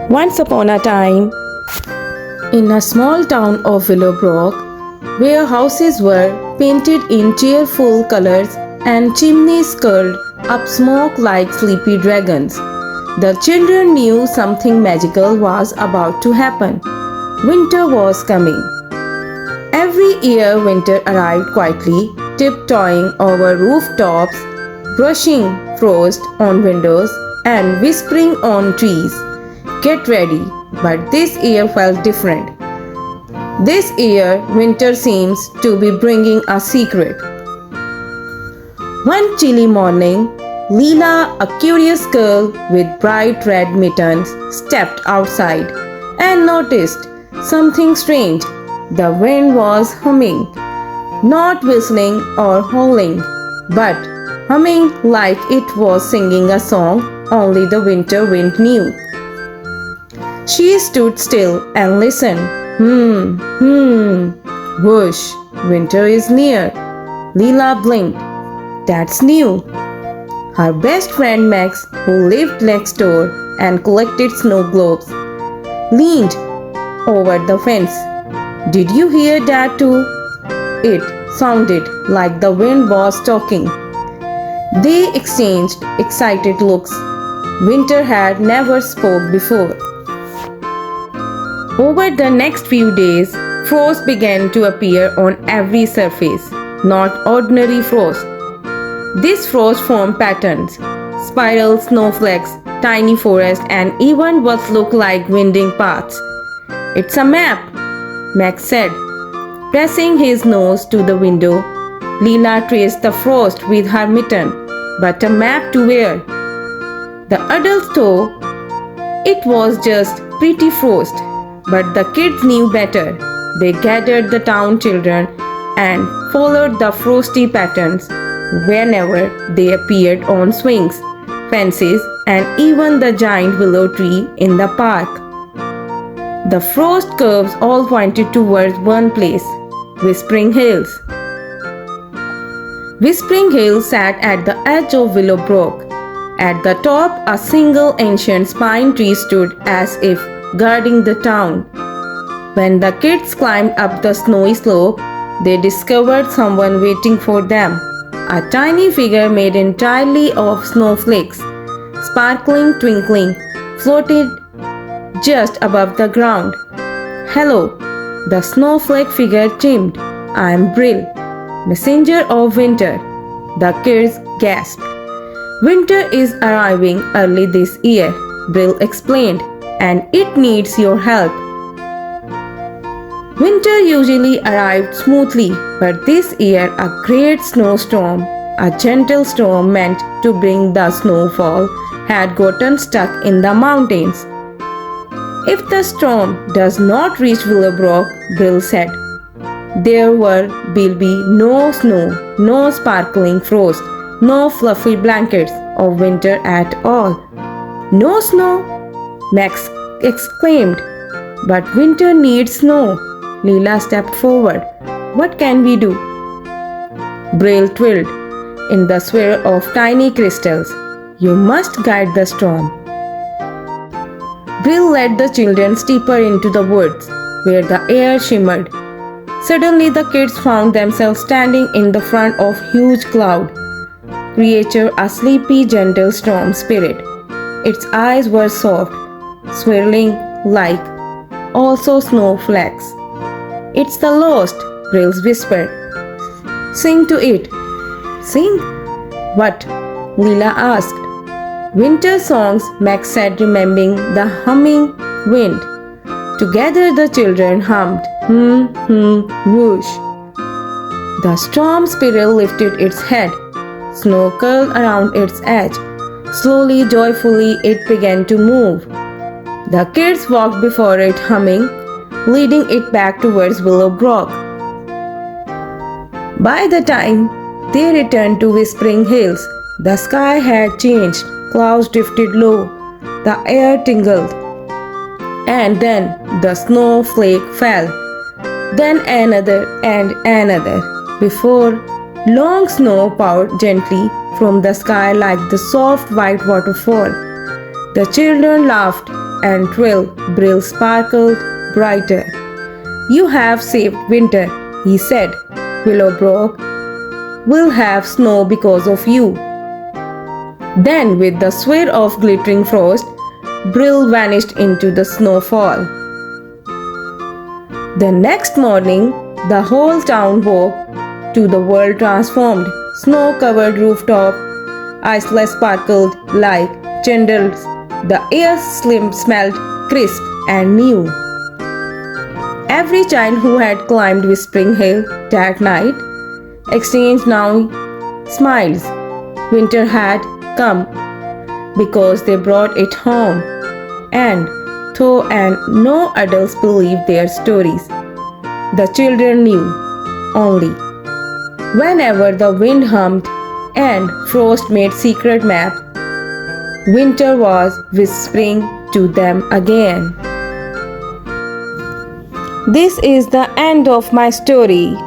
Once upon a time, in a small town of Willowbrook, where houses were painted in cheerful colors and chimneys curled up smoke like sleepy dragons, the children knew something magical was about to happen. Winter was coming. Every year, winter arrived quietly, tiptoeing over rooftops, brushing frost on windows, and whispering on trees. Get ready, but this year felt different. This year, winter seems to be bringing a secret. One chilly morning, Lila, a curious girl with bright red mittens, stepped outside and noticed something strange. The wind was humming, not whistling or howling, but humming like it was singing a song only the winter wind knew. She stood still and listened. Whoosh, winter is near. Lila blinked. That's new. Her best friend Max, who lived next door and collected snow globes, leaned over the fence. Did you hear that too? It sounded like the wind was talking. They exchanged excited looks. Winter had never spoke before. Over the next few days, frost began to appear on every surface, not ordinary frost. This frost formed patterns, spiral snowflakes, tiny forests, and even what looked like winding paths. It's a map, Max said, pressing his nose to the window. Lila traced the frost with her mitten, but a map to where? The adults thought it was just pretty frost, but the kids knew better. They gathered the town children and followed the frosty patterns whenever they appeared on swings, fences, and even the giant willow tree in the park. The frost curves all pointed towards one place, Whispering Hills. Whispering Hills sat at the edge of Willowbrook. At the top, a single ancient pine tree stood as if guarding the town. When the kids climbed up the snowy slope, they discovered someone waiting for them. A tiny figure made entirely of snowflakes, sparkling, twinkling, floated just above the ground. Hello, the snowflake figure chimed. I am Bril, messenger of winter. The kids gasped. Winter is arriving early this year, Bril explained, and it needs your help. Winter usually arrived smoothly, but this year a great snowstorm, a gentle storm meant to bring the snowfall, had gotten stuck in the mountains. If the storm does not reach Willowbrook, Bril said, there will be no snow, no sparkling frost, no fluffy blankets of winter at all. No snow? Max exclaimed. But winter needs snow. Lila stepped forward. What can we do? Bril twirled in the sphere of tiny crystals. You must guide the storm. Bril led the children deeper into the woods, where the air shimmered. Suddenly the kids found themselves standing in the front of a huge cloud creature, a sleepy, gentle storm spirit. Its eyes were soft, swirling like also snowflakes. It's the lost, Bril whispered. Sing to it. Sing? What? Lila asked. Winter songs, Max said, remembering the humming wind. Together the children hummed, whoosh. The storm spiral lifted its head. Snow curled around its edge. Slowly, joyfully, it began to move. The kids walked before it, humming, leading it back towards Willowbrook. By the time they returned to Whispering Hills, the sky had changed. Clouds drifted low. The air tingled. And then the snowflake fell. Then another and another. Before long snow poured gently from the sky like the soft white waterfall. The children laughed and Bril sparkled brighter. "You have saved winter," he said. "Willowbrook will have snow because of you." Then, with the swirl of glittering frost, Bril vanished into the snowfall. The next morning, the whole town woke to the world transformed. Snow-covered rooftop, iceless sparkled like chandeliers. The air smelled crisp and new. Every child who had climbed Whispering Hill that night exchanged now smiles. Winter had come because they brought it home. And though no adults believed their stories, the children knew only. Whenever the wind hummed and frost made secret math, winter was whispering to them again. This is the end of my story.